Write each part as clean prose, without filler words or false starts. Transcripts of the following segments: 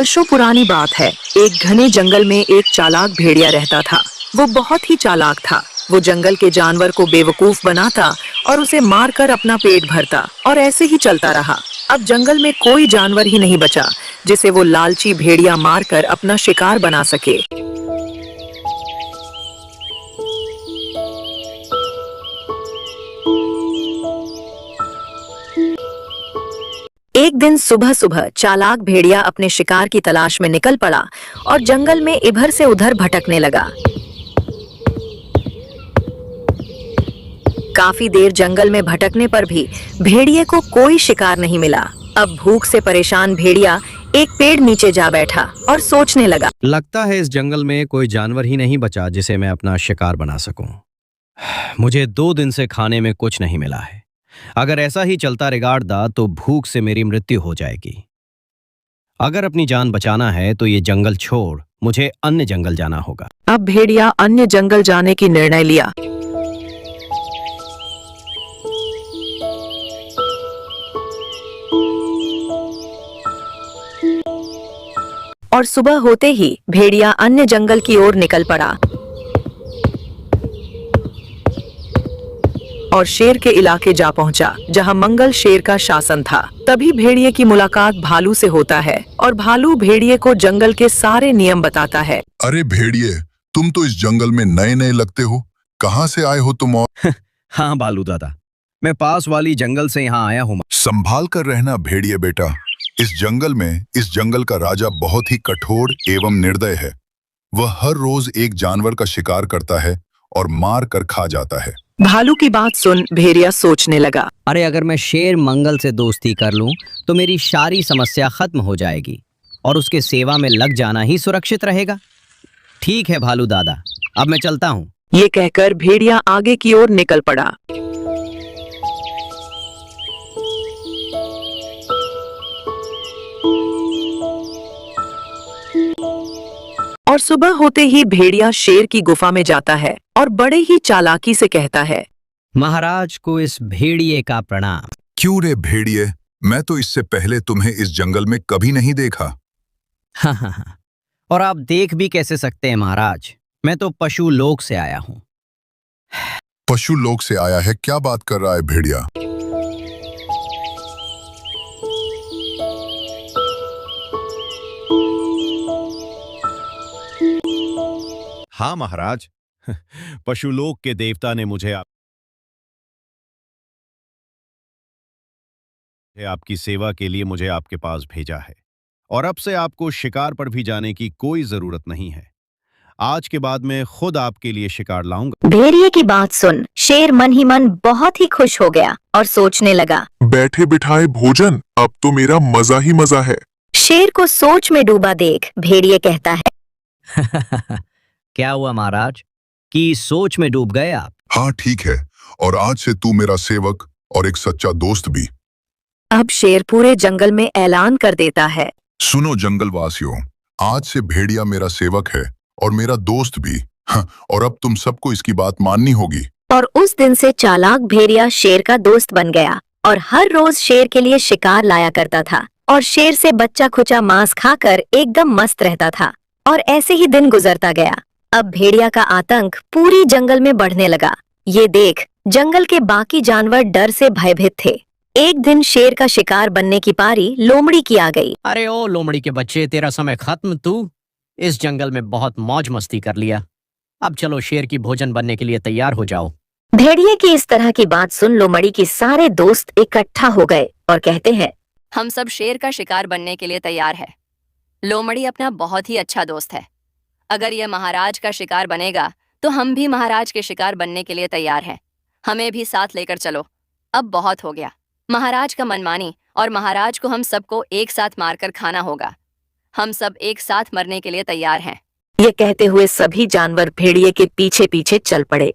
वर्षों पुरानी बात है। एक घने जंगल में एक चालाक भेड़िया रहता था। वो बहुत ही चालाक था। वो जंगल के जानवर को बेवकूफ बनाता और उसे मारकर अपना पेट भरता और ऐसे ही चलता रहा। अब जंगल में कोई जानवर ही नहीं बचा जिसे वो लालची भेड़िया मारकर अपना शिकार बना सके। एक दिन सुबह सुबह चालाक भेड़िया अपने शिकार की तलाश में निकल पड़ा और जंगल में इधर से उधर भटकने लगा। काफी देर जंगल में भटकने पर भी भेड़िए को कोई शिकार नहीं मिला। अब भूख से परेशान भेड़िया एक पेड़ नीचे जा बैठा और सोचने लगा, लगता है इस जंगल में कोई जानवर ही नहीं बचा जिसे मैं अपना शिकार बना सकूं। मुझे 2 दिन से खाने में कुछ नहीं मिला है। अगर ऐसा ही चलता रहेगा तो भूख से मेरी मृत्यु हो जाएगी। अगर अपनी जान बचाना है तो ये जंगल छोड़ मुझे अन्य जंगल जाना होगा। अब भेड़िया अन्य जंगल जाने की निर्णय लिया। और सुबह होते ही भेड़िया अन्य जंगल की ओर निकल पड़ा और शेर के इलाके जा पहुंचा जहां मंगल शेर का शासन था। तभी भेड़िए की मुलाकात भालू से होता है और भालू भेड़िए को जंगल के सारे नियम बताता है। अरे भेड़िए, तुम तो इस जंगल में नए नए लगते हो। कहाँ से आए हो तुम? और हाँ भालू दादा, मैं पास वाली जंगल से यहाँ आया हूँ। संभाल कर रहना भेड़िए बेटा। इस जंगल का राजा बहुत ही कठोर एवं निर्दय है। वह हर रोज एक जानवर का शिकार करता है और मार कर खा जाता है। भालू की बात सुन भेड़िया सोचने लगा, अरे अगर मैं शेर मंगल से दोस्ती कर लूं तो मेरी सारी समस्या खत्म हो जाएगी और उसके सेवा में लग जाना ही सुरक्षित रहेगा। ठीक है भालू दादा, अब मैं चलता हूँ। ये कहकर भेड़िया आगे की ओर निकल पड़ा। और सुबह होते ही भेड़िया शेर की गुफा में जाता है और बड़े ही चालाकी से कहता है, महाराज को इस भेड़िए का प्रणाम। क्यों रे भेड़िए, मैं तो इससे पहले तुम्हें इस जंगल में कभी नहीं देखा। हाँ, और आप देख भी कैसे सकते हैं महाराज, मैं तो पशु लोक से आया हूँ। पशु लोक से आया है? क्या बात कर रहा है भेड़िया? हाँ महाराज, पशुलोक के देवता ने मुझे आपकी सेवा के लिए मुझे आपके पास भेजा है और अब से आपको शिकार पर भी जाने की कोई जरूरत नहीं है। आज के बाद मैं खुद आपके लिए शिकार लाऊंगा। भेड़िए की बात सुन शेर मन ही मन बहुत ही खुश हो गया और सोचने लगा, बैठे बिठाए भोजन, अब तो मेरा मजा ही मजा है। शेर को सोच में डूबा देख भेड़िए कहता है, क्या हुआ महाराज कि सोच में डूब गए आप? हाँ ठीक है, और आज से तू मेरा सेवक और एक सच्चा दोस्त भी। अब शेर पूरे जंगल में ऐलान कर देता है, सुनो जंगल वासियों, आज से भेड़िया मेरा सेवक है और मेरा दोस्त भी। हाँ, और अब तुम सबको इसकी बात माननी होगी। और उस दिन से चालाक भेड़िया शेर का दोस्त बन गया और हर रोज शेर के लिए शिकार लाया करता था और शेर से बच्चा खुचा मांस खाकर एकदम मस्त रहता था। और ऐसे ही दिन गुजरता गया। अब भेड़िया का आतंक पूरी जंगल में बढ़ने लगा। ये देख जंगल के बाकी जानवर डर से भयभीत थे। एक दिन शेर का शिकार बनने की पारी लोमड़ी की आ गई। अरे ओ लोमड़ी के बच्चे, तेरा समय खत्म। तू इस जंगल में बहुत मौज मस्ती कर लिया, अब चलो शेर की भोजन बनने के लिए तैयार हो जाओ। भेड़िए की इस तरह की बात सुन लोमड़ी के सारे दोस्त इकट्ठा हो गए और कहते हैं, हम सब शेर का शिकार बनने के लिए तैयार है। लोमड़ी अपना बहुत ही अच्छा दोस्त है। अगर यह महाराज का शिकार बनेगा तो हम भी महाराज के शिकार बनने के लिए तैयार हैं। हमें भी साथ लेकर चलो। अब बहुत हो गया। महाराज का मनमानी और महाराज को हम सबको एक साथ मारकर खाना होगा। हम सब एक साथ मरने के लिए तैयार हैं। ये कहते हुए सभी जानवर भेड़िए के पीछे पीछे चल पड़े।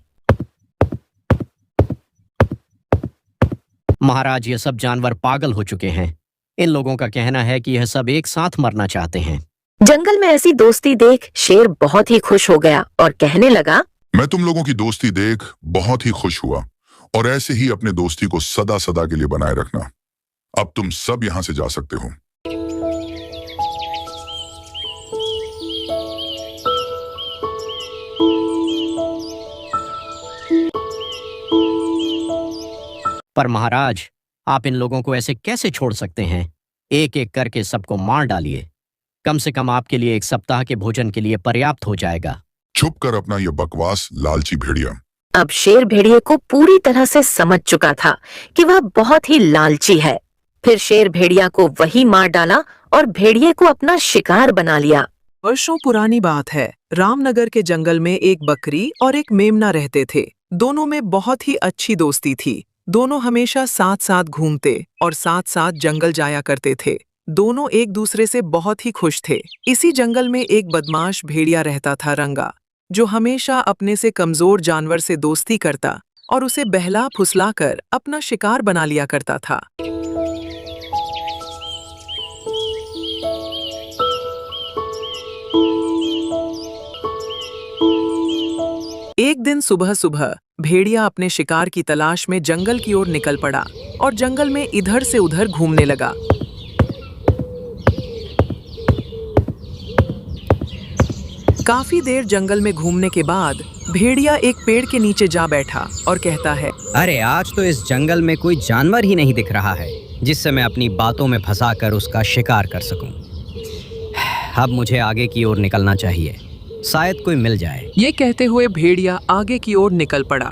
महाराज, ये सब जानवर पागल हो चुके हैं। इन लोगों का कहना है कि यह सब एक साथ मरना चाहते हैं। जंगल में ऐसी दोस्ती देख शेर बहुत ही खुश हो गया और कहने लगा, मैं तुम लोगों की दोस्ती देख बहुत ही खुश हुआ और ऐसे ही अपने दोस्ती को सदा सदा के लिए बनाए रखना। अब तुम सब यहाँ से जा सकते हो। पर महाराज, आप इन लोगों को ऐसे कैसे छोड़ सकते हैं? एक एक करके सबको मार डालिए। कम से कम आपके लिए 1 सप्ताह के भोजन के लिए पर्याप्त हो जाएगा। चुप कर अपना ये बकवास, लालची भेड़िया। अब शेर भेड़िए को पूरी तरह से समझ चुका था कि वह बहुत ही लालची है। फिर शेर भेड़िया को वही मार डाला और भेड़िए को अपना शिकार बना लिया। वर्षों पुरानी बात है। रामनगर के जंगल में एक बकरी और एक मेमना रहते थे। दोनों में बहुत ही अच्छी दोस्ती थी। दोनों हमेशा साथ साथ घूमते और साथ साथ जंगल जाया करते थे। दोनों एक दूसरे से बहुत ही खुश थे। इसी जंगल में एक बदमाश भेड़िया रहता था, रंगा, जो हमेशा अपने से कमजोर जानवर से दोस्ती करता और उसे बहला फुसला कर अपना शिकार बना लिया करता था। एक दिन सुबह सुबह भेड़िया अपने शिकार की तलाश में जंगल की ओर निकल पड़ा और जंगल में इधर से उधर घूमने लगा। काफी देर जंगल में घूमने के बाद भेड़िया एक पेड़ के नीचे जा बैठा और कहता है, अरे आज तो इस जंगल में कोई जानवर ही नहीं दिख रहा है जिससे मैं अपनी बातों में फंसाकर उसका शिकार कर सकूं। अब मुझे आगे की ओर निकलना चाहिए, शायद कोई मिल जाए। ये कहते हुए भेड़िया आगे की ओर निकल पड़ा।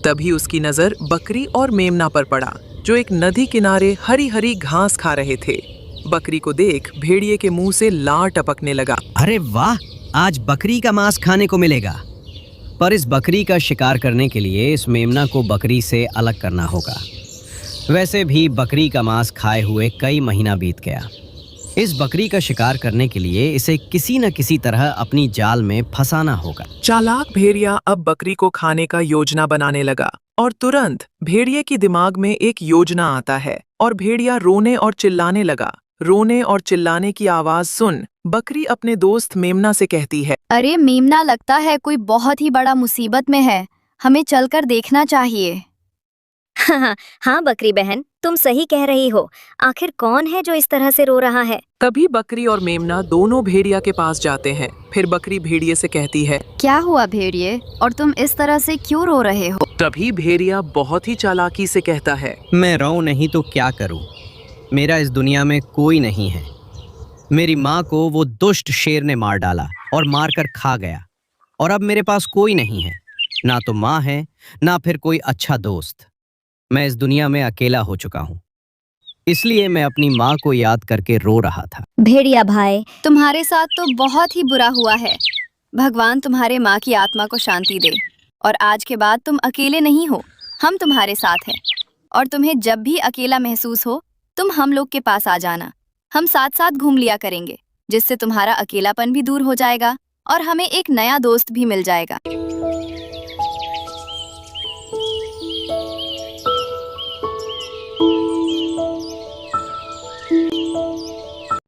तभी उसकी नजर बकरी और मेमना पर पड़ा, जो एक नदी किनारे हरी हरी घास खा रहे थे। बकरी को देख भेड़िए के मुंह से लार टपकने लगा। अरे वाह, आज बकरी का मांस खाने को मिलेगा। पर इस बकरी का शिकार करने के लिए इस मेमना को बकरी से अलग करना होगा। वैसे भी बकरी का मांस खाए हुए कई महीना बीत गया। इस बकरी का शिकार करने के लिए इसे किसी न किसी तरह अपनी जाल में फंसाना होगा। चालाक भेड़िया अब बकरी को खाने का योजना बनाने लगा और तुरंत भेड़िए की दिमाग में एक योजना आता है और भेड़िया रोने और चिल्लाने लगा। रोने और चिल्लाने की आवाज सुन बकरी अपने दोस्त मेमना से कहती है, अरे मेमना, लगता है कोई बहुत ही बड़ा मुसीबत में है, हमें चलकर देखना चाहिए। हाँ बकरी बहन, तुम सही कह रही हो। आखिर कौन है जो इस तरह से रो रहा है? तभी बकरी और मेमना दोनों भेड़िया के पास जाते हैं। फिर बकरी भेड़िए से कहती है, क्या हुआ भेड़िए, और तुम इस तरह से क्यों रो रहे हो? तभी भेड़िया बहुत ही चालाकी से कहता है, मैं रोऊं नहीं तो क्या करूं? मेरा इस दुनिया में कोई नहीं है। मेरी माँ को वो दुष्ट शेर ने मार डाला और मारकर खा गया, और अब मेरे पास कोई नहीं है, ना तो माँ है ना फिर कोई अच्छा दोस्त। मैं इस दुनिया में अकेला हो चुका हूँ, इसलिए मैं अपनी माँ को याद करके रो रहा था। भेड़िया भाई, तुम्हारे साथ तो बहुत ही बुरा हुआ है। भगवान तुम्हारे माँ की आत्मा को शांति दे, और आज के बाद तुम अकेले नहीं हो, हम तुम्हारे साथ हैं। और तुम्हें जब भी अकेला महसूस हो तुम हम लोग के पास आ जाना। हम साथ साथ घूम लिया करेंगे, जिससे तुम्हारा अकेलापन भी दूर हो जाएगा और हमें एक नया दोस्त भी मिल जाएगा।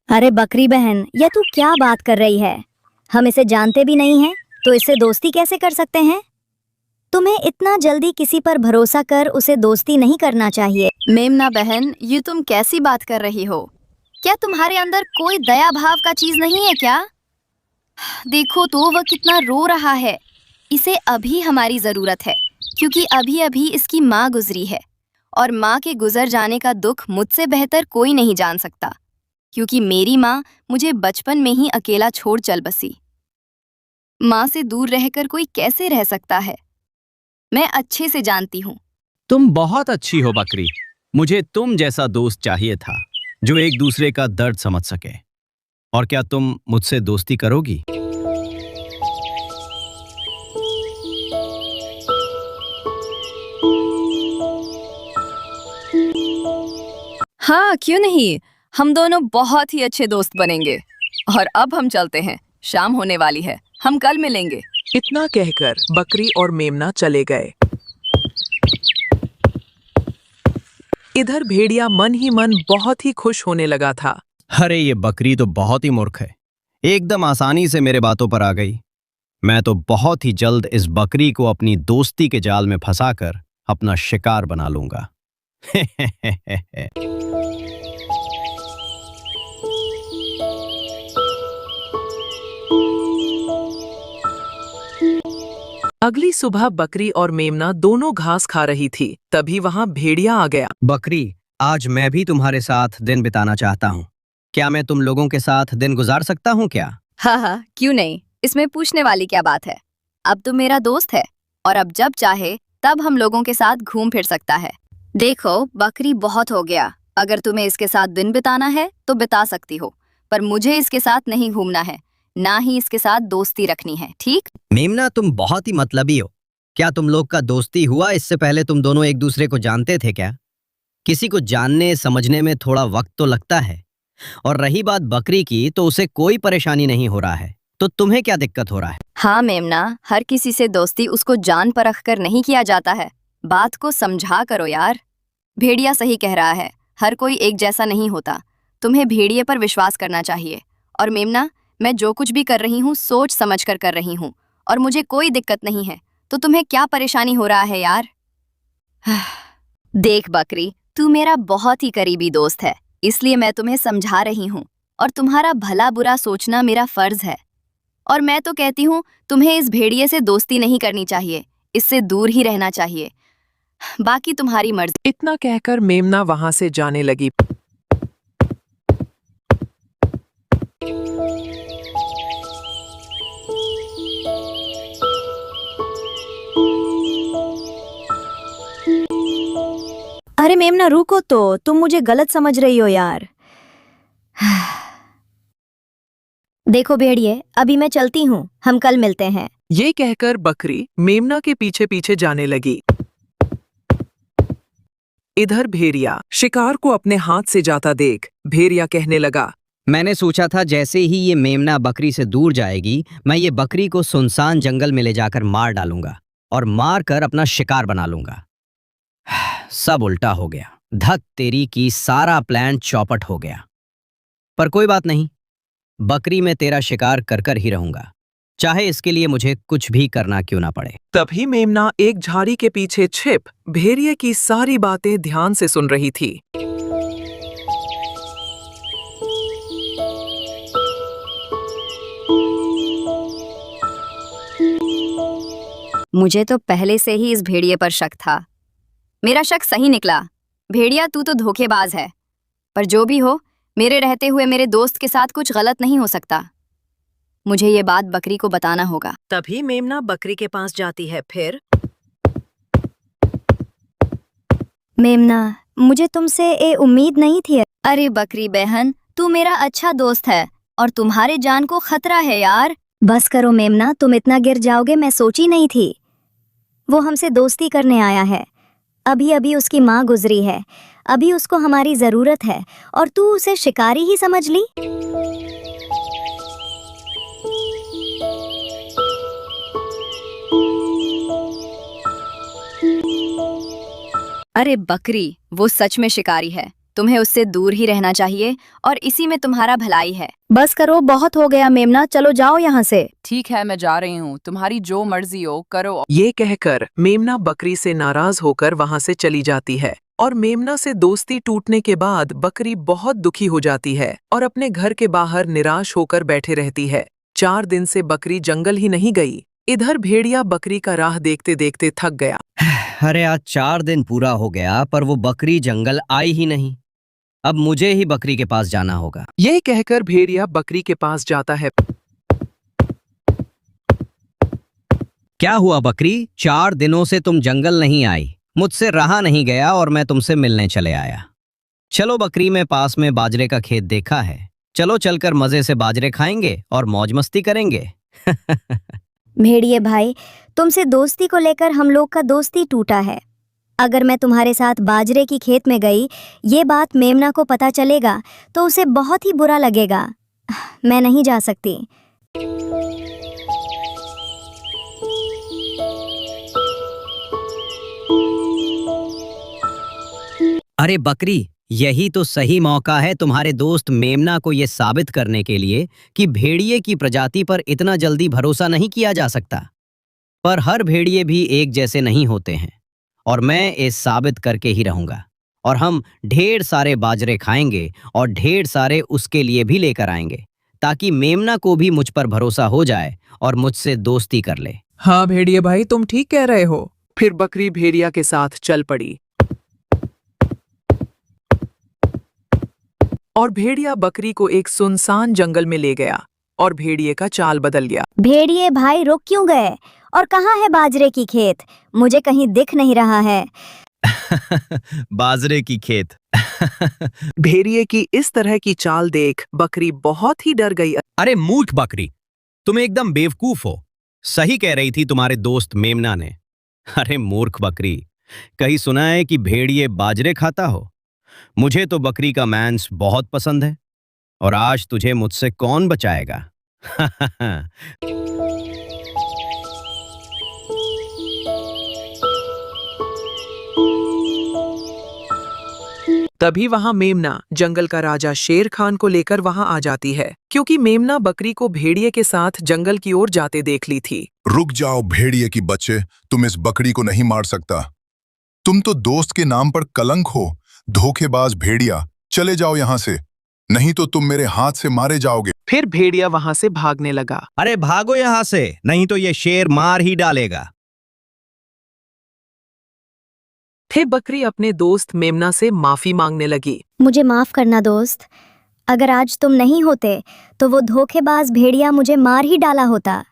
अरे बकरी बहन, यह तू क्या बात कर रही है? हम इसे जानते भी नहीं हैं, तो इससे दोस्ती कैसे कर सकते हैं? तुम्हें इतना जल्दी किसी पर भरोसा कर उसे दोस्ती नहीं करना चाहिए। मेमना बहन, ये तुम कैसी बात कर रही हो? क्या तुम्हारे अंदर कोई दया भाव का चीज नहीं है क्या? देखो तो वह कितना रो रहा है। इसे अभी हमारी जरूरत है, क्योंकि अभी अभी इसकी माँ गुजरी है, और माँ के गुजर जाने का दुख मुझसे बेहतर कोई नहीं जान सकता, क्योंकि मेरी माँ मुझे बचपन में ही अकेला छोड़ चल बसी। माँ से दूर रहकर कोई कैसे रह सकता है? मैं अच्छे से जानती हूँ। तुम बहुत अच्छी हो बकरी। मुझे तुम जैसा दोस्त चाहिए था, जो एक दूसरे का दर्द समझ सके। और क्या तुम मुझसे दोस्ती करोगी? हाँ, क्यों नहीं, हम दोनों बहुत ही अच्छे दोस्त बनेंगे। और अब हम चलते हैं, शाम होने वाली है, हम कल मिलेंगे। इतना कहकर बकरी और मेमना चले गए। इधर भेड़िया मन ही मन बहुत ही खुश होने लगा था। अरे ये बकरी तो बहुत ही मूर्ख है, एकदम आसानी से मेरे बातों पर आ गई। मैं तो बहुत ही जल्द इस बकरी को अपनी दोस्ती के जाल में फंसाकर अपना शिकार बना लूंगा। अगली सुबह बकरी और मेमना दोनों घास खा रही थी। तभी वहां भेड़िया आ गया। बकरी, आज मैं भी तुम्हारे साथ दिन बिताना चाहता हूँ। क्या मैं तुम लोगों के साथ दिन गुजार सकता हूँ क्या? हाँ हाँ, क्यों नहीं, इसमें पूछने वाली क्या बात है। अब तुम मेरा दोस्त है और अब जब चाहे तब हम लोगों के साथ घूम फिर सकता है। देखो बकरी, बहुत हो गया। अगर तुम्हें इसके साथ दिन बिताना है तो बिता सकती हो, पर मुझे इसके साथ नहीं घूमना है, ना ही इसके साथ दोस्ती रखनी है, ठीक? मेमना, तुम बहुत ही मतलबी हो। क्या तुम लोग का दोस्ती हुआ इससे पहले तुम दोनों एक दूसरे को जानते थे क्या? किसी को जानने समझने में थोड़ा वक्त तो लगता है। और रही बात बकरी की, तो उसे कोई परेशानी नहीं हो रहा है, तो तुम्हें क्या दिक्कत हो रहा है? हाँ मेमना, हर किसी से दोस्ती उसको जान परख कर नहीं किया जाता है। बात को समझा करो यार। भेड़िया सही कह रहा है, हर कोई एक जैसा नहीं होता। तुम्हें भेड़िए पर विश्वास करना चाहिए। और मेमना, मैं जो कुछ भी कर रही हूँ सोच समझ कर रही हूँ और मुझे कोई दिक्कत नहीं है, तो तुम्हें क्या परेशानी हो रहा है यार? देख बकरी, तू मेरा बहुत ही करीबी दोस्त है, इसलिए मैं तुम्हें समझा रही हूँ और तुम्हारा भला बुरा सोचना मेरा फर्ज है। और मैं तो कहती हूँ तुम्हें इस भेड़िए से दोस्ती नहीं करनी चाहिए, इससे दूर ही रहना चाहिए। बाकी तुम्हारी मर्जी। इतना कहकर मेमना वहां से जाने लगी। अरे मेमना रुको तो, तुम मुझे गलत समझ रही हो यार। देखो भेड़िए, अभी मैं चलती हूँ, हम कल मिलते हैं। ये कहकर बकरी मेमना के पीछे पीछे जाने लगी। इधर भेड़िया शिकार को अपने हाथ से जाता देख भेड़िया कहने लगा, मैंने सोचा था जैसे ही ये मेमना बकरी से दूर जाएगी, मैं ये बकरी को सुनसान जंगल में ले जाकर मार डालूंगा और मार कर अपना शिकार बना लूंगा। सब उल्टा हो गया। धत तेरी की, सारा प्लान चौपट हो गया। पर कोई बात नहीं, बकरी में तेरा शिकार कर ही रहूंगा, चाहे इसके लिए मुझे कुछ भी करना क्यों ना पड़े। तभी मेमना एक झाड़ी के पीछे छिप भेड़िए की सारी बातें ध्यान से सुन रही थी। मुझे तो पहले से ही इस भेड़िए पर शक था। मेरा शक सही निकला। भेड़िया, तू तो धोखेबाज है, पर जो भी हो, मेरे रहते हुए मेरे दोस्त के साथ कुछ गलत नहीं हो सकता। मुझे ये बात बकरी को बताना होगा। तभी मेमना बकरी के पास जाती है। फिर मेमना, मुझे तुमसे ये उम्मीद नहीं थी। अरे बकरी बहन, तू मेरा अच्छा दोस्त है और तुम्हारे जान को खतरा है यार। बस करो मेमना, तुम इतना गिर जाओगे मैं सोची नहीं थी। वो हमसे दोस्ती करने आया है। अभी अभी उसकी माँ गुजरी है, अभी उसको हमारी जरूरत है और तू उसे शिकारी ही समझ ली। अरे बकरी, वो सच में शिकारी है, तुम्हें उससे दूर ही रहना चाहिए और इसी में तुम्हारा भलाई है। बस करो, बहुत हो गया मेमना, चलो जाओ यहाँ से। ठीक है, मैं जा रही हूँ, तुम्हारी जो मर्जी हो करो। ये कहकर मेमना बकरी से नाराज होकर वहां से चली जाती है और मेमना से दोस्ती टूटने के बाद बकरी बहुत दुखी हो जाती है और अपने घर के बाहर निराश होकर बैठे रहती है। 4 दिन से बकरी जंगल ही नहीं गई। इधर भेड़िया बकरी का राह देखते देखते थक गया। अरे आज 4 दिन पूरा हो गया, पर वो बकरी जंगल आई ही नहीं। अब मुझे ही बकरी के पास जाना होगा। ये कहकर भेड़िया बकरी के पास जाता है। क्या हुआ बकरी, 4 दिनों से तुम जंगल नहीं आई, मुझसे रहा नहीं गया और मैं तुमसे मिलने चले आया। चलो बकरी, में पास में बाजरे का खेत देखा है, चलो चलकर मजे से बाजरे खाएंगे और मौज मस्ती करेंगे। भेड़िए भाई, तुमसे दोस्ती को लेकर हम लोग का दोस्ती टूटा है। अगर मैं तुम्हारे साथ बाजरे की खेत में गई, ये बात मेमना को पता चलेगा तो उसे बहुत ही बुरा लगेगा। मैं नहीं जा सकती। अरे बकरी, यही तो सही मौका है तुम्हारे दोस्त मेमना को यह साबित करने के लिए कि भेड़िए की प्रजाति पर इतना जल्दी भरोसा नहीं किया जा सकता। पर हर भेड़िए भी एक जैसे नहीं होते हैं और मैं ये साबित करके ही रहूंगा। और हम ढेर सारे बाजरे खाएंगे और ढेर सारे उसके लिए भी लेकर आएंगे, ताकि मेमना को भी मुझ पर भरोसा हो जाए और मुझसे दोस्ती कर ले। हाँ भेड़िए भाई, तुम ठीक कह रहे हो। फिर बकरी भेड़िया के साथ चल पड़ी और भेड़िया बकरी को एक सुनसान जंगल में ले गया और भेड़िए का चाल बदल गया। भेड़िए भाई रुक क्यों गए? और कहाँ है बाजरे की खेत? मुझे कहीं दिख नहीं रहा है। बाजरे की खेत। भेड़िए की इस तरह की चाल देख बकरी बहुत ही डर गई। अरे मूर्ख बकरी, तुम एकदम बेवकूफ हो। सही कह रही थी तुम्हारे दोस्त मेमना ने। अरे मूर्ख बकरी, कहीं सुना है कि भेड़िए बाजरे खाता हो? मुझे तो बकरी का मांस बहुत पसंद है और आज तुझे मुझसे कौन बचाएगा? तभी वहां मेमना जंगल का राजा शेर खान को लेकर वहां आ जाती है, क्योंकि मेमना बकरी को भेड़िए के साथ जंगल की ओर जाते देख ली थी। रुक जाओ भेड़िए की बच्चे, तुम इस बकरी को नहीं मार सकता। तुम तो दोस्त के नाम पर कलंक हो, धोखेबाज भेड़िया। चले जाओ यहाँ से, नहीं तो तुम मेरे हाथ से मारे जाओगे। फिर भेड़िया वहां से भागने लगा। अरे भागो यहां से, नहीं तो ये शेर मार ही डालेगा। फिर बकरी अपने दोस्त मेमना से माफी मांगने लगी। मुझे माफ करना दोस्त। अगर आज तुम नहीं होते तो वो धोखेबाज भेड़िया मुझे मार ही डाला होता।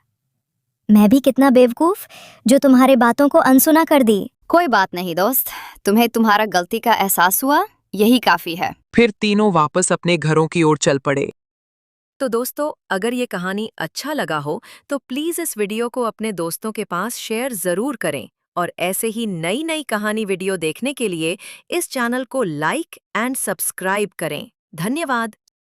मैं भी कितना बेवकूफ जो तुम्हारे बातों को अनसुना कर दी। कोई बात नहीं दोस्त, तुम्हें तुम्हारा गलती का एहसास हुआ, यही काफी है। फिर तीनों वापस अपने घरों की ओर चल पड़े। तो दोस्तों, अगर ये कहानी अच्छा लगा हो तो प्लीज इस वीडियो को अपने दोस्तों के पास शेयर जरूर करें और ऐसे ही नई नई कहानी वीडियो देखने के लिए इस चैनल को लाइक एंड सब्सक्राइब करें। धन्यवाद।